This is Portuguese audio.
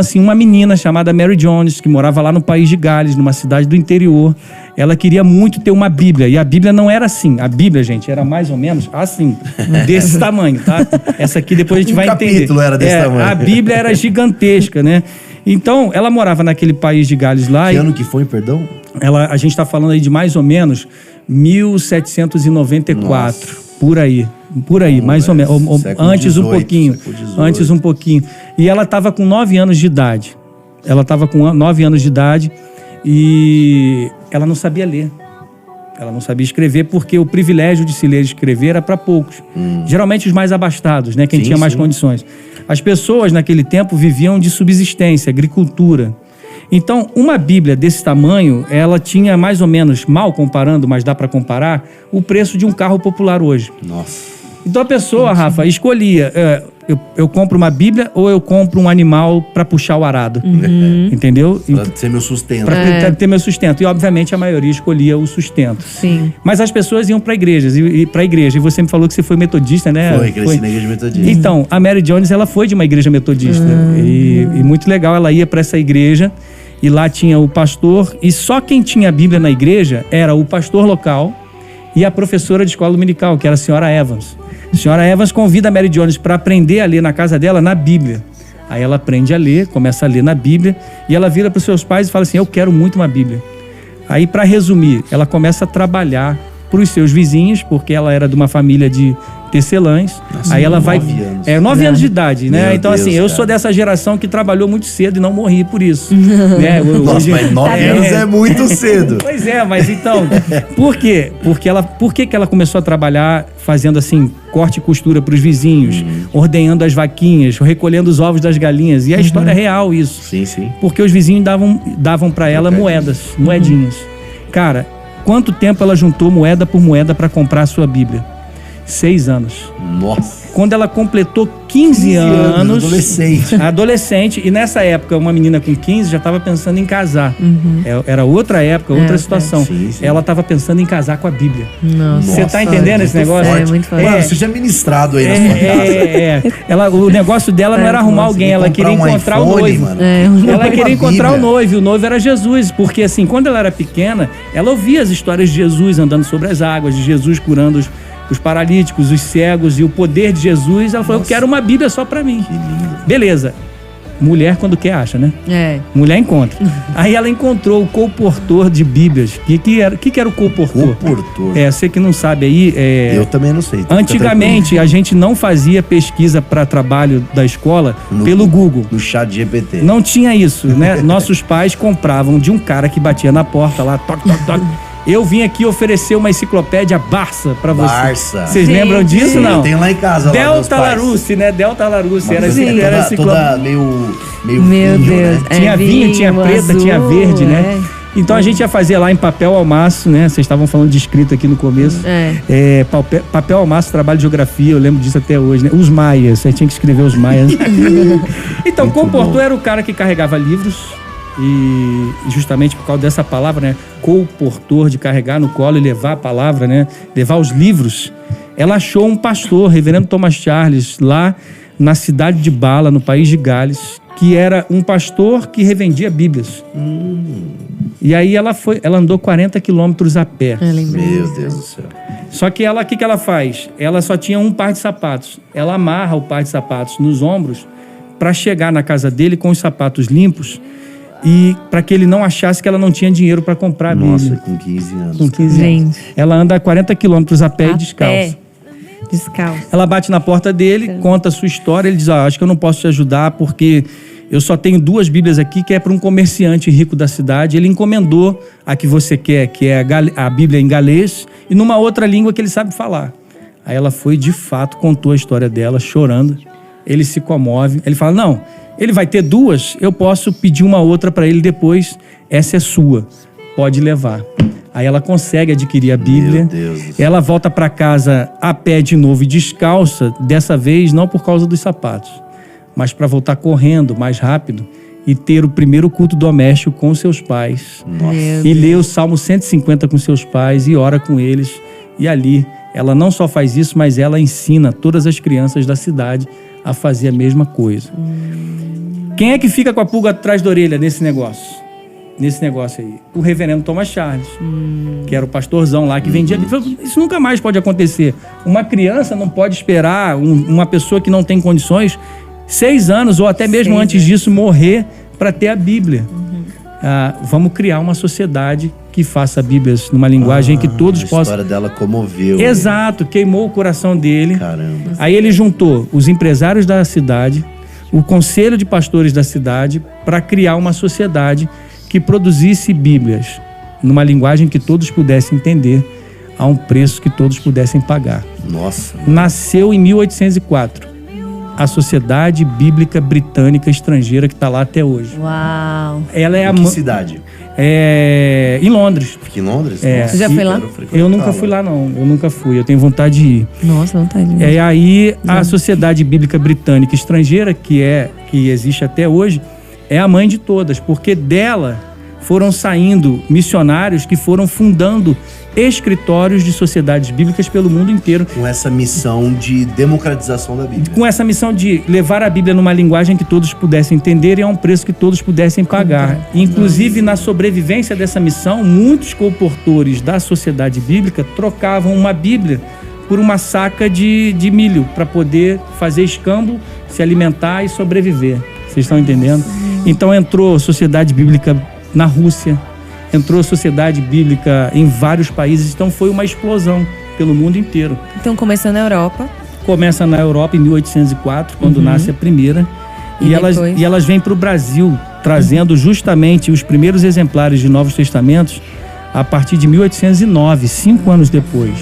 assim, uma menina chamada Mary Jones, que morava lá no país de Gales, numa cidade do interior, ela queria muito ter uma Bíblia. E a Bíblia não era assim. A Bíblia, gente, era mais ou menos assim, desse tamanho, tá? Essa aqui depois a gente vai entender. O capítulo era desse tamanho. A Bíblia era gigantesca, né? Então, ela morava naquele país de Gales lá. Que ano que foi, perdão? A gente tá falando aí de mais ou menos 1794. Nossa. Por aí, mais ou menos. Antes um pouquinho. Antes um pouquinho. E ela estava com 9 anos de idade. E ela não sabia ler. Ela não sabia escrever porque o privilégio de se ler e escrever era para poucos. Geralmente os mais abastados, né? Quem tinha mais condições. As pessoas naquele tempo viviam de subsistência, agricultura. Então, uma Bíblia desse tamanho, ela tinha mais ou menos, mal comparando, mas dá para comparar, o preço de um carro popular hoje. Nossa. Então a pessoa, Rafa, escolhia, eu compro uma Bíblia ou eu compro um animal para puxar o arado. Entendeu? Pra ter meu sustento. Para ter meu sustento. E obviamente a maioria escolhia o sustento. Sim. Mas as pessoas iam para igrejas. E você me falou que você foi metodista, né? Cresci na igreja metodista. Então, a Mary Jones, ela foi de uma igreja metodista. E muito legal, ela ia para essa igreja. E lá tinha o pastor, e só quem tinha a Bíblia na igreja era o pastor local e a professora de escola dominical, que era a senhora Evans. A senhora Evans convida a Mary Jones para aprender a ler na casa dela, na Bíblia. Aí ela aprende a ler, começa a ler na Bíblia, e ela vira para os seus pais e fala assim, eu quero muito uma Bíblia. Aí, para resumir, ela começa a trabalhar para os seus vizinhos, porque ela era de uma família de tecelãs. Nossa, aí ela 9 anos de idade, né? Meu então, Deus, assim, eu cara. Sou dessa geração que trabalhou muito cedo e não morri por isso. Né? Nossa, mas 9 anos é muito cedo. Pois é, mas então, por quê? Por que ela começou a trabalhar fazendo assim, corte e costura para os vizinhos, ordenhando as vaquinhas, recolhendo os ovos das galinhas? E a história é real isso. Sim, sim. Porque os vizinhos davam para ela moedinhas. Cara, quanto tempo ela juntou moeda por moeda para comprar a sua Bíblia? 6 anos. Nossa. Quando ela completou 15 anos... Adolescente. E nessa época, uma menina com 15 já estava pensando em casar. Era outra época, outra situação. Sim. Ela estava pensando em casar com a Bíblia. Nossa. Você tá entendendo esse negócio? Forte. É muito forte. Mano, você já ministrado aí na sua casa. O negócio dela não era arrumar alguém, ela queria encontrar o noivo. Ela queria encontrar o noivo, e o noivo era Jesus. Porque assim, quando ela era pequena, ela ouvia as histórias de Jesus andando sobre as águas, de Jesus curando os paralíticos, os cegos e o poder de Jesus. Ela falou, eu quero uma Bíblia só pra mim. Que lindo. Beleza. Mulher, quando quer, acha, né? Mulher encontra. Aí ela encontrou o colportor de Bíblias. O que era o colportor? Colportor. Você que não sabe aí... Eu também não sei. Antigamente, a gente não fazia pesquisa para trabalho da escola pelo Google. No chat GPT. Não tinha isso, né? Nossos pais compravam de um cara que batia na porta lá, toque, toque, toque. Eu vim aqui oferecer uma enciclopédia Barça pra você. Barça. Vocês lembram disso, não? Eu tenho lá em casa. Delta Larousse, né? Delta Larousse. Era enciclopédia. Toda meio Meu vinho, Deus. né? Tinha vinho, tinha preta, azul, tinha verde, né? Então a gente ia fazer lá em papel almaço, né? Vocês estavam falando de escrita aqui no começo. Papel almaço, trabalho de geografia, eu lembro disso até hoje, né? Os maias, você tinha que escrever os maias. Então, o colportor era o cara que carregava livros. E justamente por causa dessa palavra, né? Colportor, de carregar no colo e levar a palavra, né? Levar os livros. Ela achou um pastor, reverendo Thomas Charles, lá na cidade de Bala, no país de Gales, que era um pastor que revendia Bíblias. E aí ela andou 40 quilômetros a pé. Meu Deus do céu. Só que o que ela faz? Ela só tinha um par de sapatos. Ela amarra o par de sapatos nos ombros para chegar na casa dele com os sapatos limpos e para que ele não achasse que ela não tinha dinheiro para comprar a Bíblia. Nossa, com 15 anos. Com 15 anos. Ela anda 40 quilômetros a pé e descalço. Descalço. Ela bate na porta dele, conta a sua história, ele diz, acho que eu não posso te ajudar porque eu só tenho 2 Bíblias aqui que é para um comerciante rico da cidade. Ele encomendou a que você quer, que é a Bíblia em galês e numa outra língua que ele sabe falar. Aí ela foi, de fato, contou a história dela, chorando. Ele se comove, ele fala, não, ele vai ter 2, eu posso pedir uma outra para ele depois, essa é sua, pode levar. Aí ela consegue adquirir a Bíblia. Meu Deus do céu. Ela volta para casa a pé de novo e descalça, dessa vez não por causa dos sapatos, mas para voltar correndo mais rápido e ter o primeiro culto doméstico com seus pais. Nossa. E lê o Salmo 150 com seus pais e ora com eles. E ali, ela não só faz isso, mas ela ensina todas as crianças da cidade a fazer a mesma coisa. Quem é que fica com a pulga atrás da orelha nesse negócio? Nesse negócio aí? O reverendo Thomas Charles, que era o pastorzão lá que vendia. Isso nunca mais pode acontecer. Uma criança não pode esperar uma pessoa que não tem condições 6 anos ou até mesmo antes disso morrer para ter a Bíblia. Vamos criar uma sociedade que faça Bíblias numa linguagem que todos possam... A história dela comoveu. Exato, queimou o coração dele. Caramba. Aí ele juntou os empresários da cidade, o conselho de pastores da cidade, para criar uma sociedade que produzisse Bíblias numa linguagem que todos pudessem entender, a um preço que todos pudessem pagar. Nossa. Nasceu em 1804. A Sociedade Bíblica Britânica Estrangeira, que está lá até hoje. Uau! Ela é em que cidade? Em Londres. Fica em Londres? Você já foi lá? Eu nunca fui lá, não. Eu nunca fui. Eu tenho vontade de ir. Nossa, vontade de ir. Aí a Sociedade Bíblica Britânica Estrangeira, que existe até hoje, é a mãe de todas, porque dela foram saindo missionários que foram fundando escritórios de sociedades bíblicas pelo mundo inteiro. Com essa missão de democratização da Bíblia. Com essa missão de levar a Bíblia numa linguagem que todos pudessem entender e a um preço que todos pudessem pagar. Inclusive, na sobrevivência dessa missão, muitos comportores da sociedade bíblica trocavam uma Bíblia por uma saca de milho para poder fazer escambo, se alimentar e sobreviver. Vocês estão entendendo? Então entrou a sociedade bíblica na Rússia, entrou a sociedade bíblica em vários países, então foi uma explosão pelo mundo inteiro. Então começou na Europa. Começa na Europa em 1804, quando nasce a primeira, e elas vêm para o Brasil, trazendo justamente os primeiros exemplares de Novos Testamentos a partir de 1809, 5 anos depois.